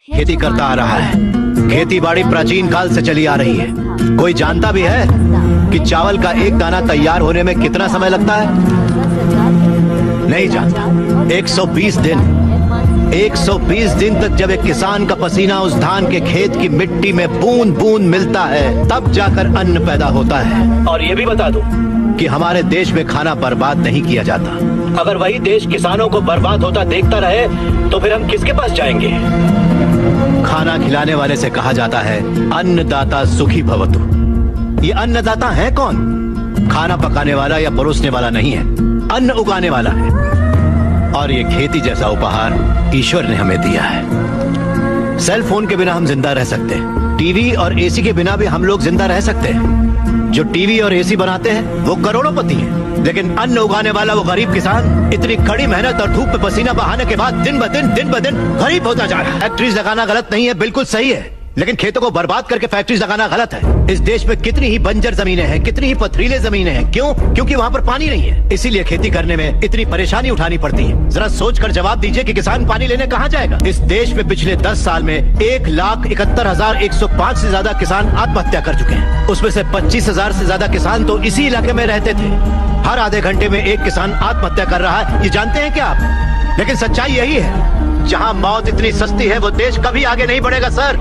खेती करता आ रहा है। खेती बाड़ी प्राचीन काल से चली आ रही है। कोई जानता भी है कि चावल का एक दाना तैयार होने में कितना समय लगता है? नहीं जानता। 120 दिन 120 दिन तक जब एक किसान का पसीना उस धान के खेत की मिट्टी में बूंद बूंद मिलता है, तब जाकर अन्न पैदा होता है। और ये भी बता दूं कि हमारे देश में खाना बर्बाद नहीं किया जाता। अगर वही देश किसानों को बर्बाद होता देखता रहे तो फिर हम किसके पास जाएंगे? खाना खिलाने वाले से कहा जाता है अन्नदाता सुखी भवतु। ये अन्नदाता है कौन? खाना पकाने वाला या परोसने वाला नहीं है, अन्न उगाने वाला है। और ये खेती जैसा उपहार ईश्वर ने हमें दिया है। सेल फोन के बिना हम जिंदा रह सकते हैं, टीवी और एसी के बिना भी हम लोग जिंदा रह सकते हैं। जो टीवी और एसी बनाते हैं वो करोड़ोंपति हैं, लेकिन अन्न उगाने वाला वो गरीब किसान इतनी कड़ी मेहनत और धूप में पसीना बहाने के बाद दिन ब दिन गरीब होता जा रहा है। फैक्ट्रीज लगाना गलत नहीं है, बिल्कुल सही है, लेकिन खेतों को बर्बाद करके फैक्ट्रीज लगाना गलत है। इस देश में कितनी ही बंजर जमीनें हैं, कितनी ही पथरीले जमीनें हैं। क्यों? क्योंकि वहाँ पर पानी नहीं है, इसीलिए खेती करने में इतनी परेशानी उठानी पड़ती है। जरा सोच कर जवाब दीजिए कि किसान पानी लेने कहाँ जाएगा? इस देश में पिछले 10 साल में 1,71,105 से ज्यादा किसान आत्महत्या कर चुके हैं। उसमें से 25,000 से ज्यादा किसान तो इसी इलाके में रहते थे। हर आधे घंटे में एक किसान आत्महत्या कर रहा है, ये जानते हैं क्या आप? लेकिन सच्चाई यही है, जहाँ मौत इतनी सस्ती है वो देश कभी आगे नहीं बढ़ेगा सर।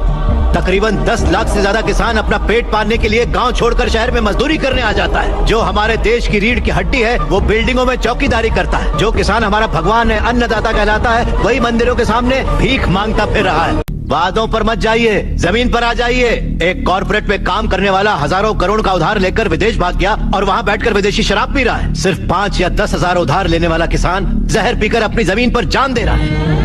तकरीबन 10 लाख से ज्यादा किसान अपना पेट पालने के लिए गांव छोड़कर शहर में मजदूरी करने आ जाता है। जो हमारे देश की रीढ़ की हड्डी है वो बिल्डिंगों में चौकीदारी करता है। जो किसान हमारा भगवान है, अन्नदाता कहलाता है, वही मंदिरों के सामने भीख मांगता फिर रहा है। वादों पर मत जाइए, जमीन पर आ जाइए। एक कॉर्पोरेट में काम करने वाला हजारों करोड़ का उधार लेकर विदेश भाग गया और वहाँ बैठकर विदेशी शराब पी रहा है। सिर्फ 5 या 10 हजार उधार लेने वाला किसान जहर पीकर अपनी जमीन पर जान दे रहा है।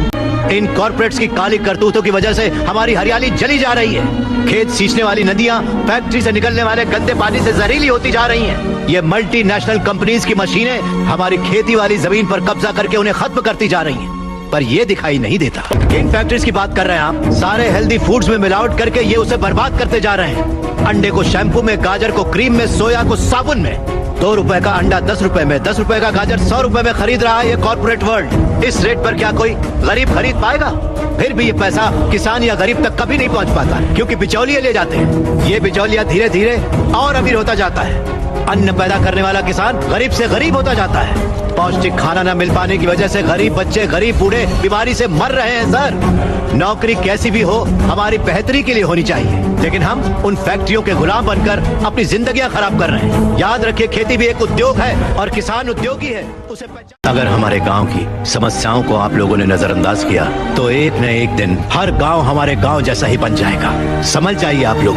इन कॉर्पोरेट्स की काली करतूतों की वजह से हमारी हरियाली जली जा रही है। खेत सींचने वाली नदियां फैक्ट्री से निकलने वाले गंदे पानी से जहरीली होती जा रही हैं। ये मल्टीनेशनल कंपनीज की मशीनें हमारी खेती वाली जमीन पर कब्जा करके उन्हें खत्म करती जा रही हैं। पर ये दिखाई नहीं देता। इन फैक्ट्रीज की बात कर रहे हैं आप। सारे हेल्दी फूड्स में मिलावट करके ये उसे बर्बाद करते जा रहे हैं। अंडे को शैम्पू में, गाजर को क्रीम में, सोया को साबुन में। 2 रुपए का अंडा 10 रुपए में, 10 रुपए का गाजर 100 रुपए में खरीद रहा है ये कॉर्पोरेट वर्ल्ड। इस रेट पर क्या कोई गरीब खरीद पाएगा? फिर भी ये पैसा किसान या गरीब तक कभी नहीं पहुंच पाता, क्योंकि बिचौलिए ले जाते हैं। ये बिचौलिया धीरे धीरे और अमीर होता जाता है। अन्न पैदा करने वाला किसान गरीब से गरीब होता जाता है। पौष्टिक खाना न मिल पाने की वजह से गरीब बच्चे, गरीब बूढ़े बीमारी से मर रहे हैं सर। नौकरी कैसी भी हो हमारी बेहतरी के लिए होनी चाहिए, लेकिन हम उन फैक्ट्रियों के गुलाम बनकर अपनी जिंदगियां खराब कर रहे हैं। याद रखिए, खेती भी एक उद्योग है और किसान उद्योगी है, उसे अगर हमारे गांव की समस्याओं को आप लोगों ने नजरअंदाज किया तो एक न एक दिन हर गांव हमारे गांव जैसा ही बन जाएगा। समझ जाइए आप लोग।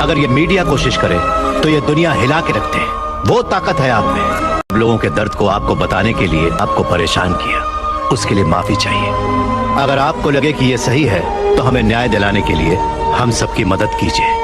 अगर ये मीडिया कोशिश करे तो ये दुनिया हिला के रखते हैं। वो ताकत है आप में। लोगों के दर्द को आपको बताने के लिए आपको परेशान किया, उसके लिए माफी चाहिए। अगर आपको लगे कि ये सही है तो हमें न्याय दिलाने के लिए हम सबकी मदद कीजिए।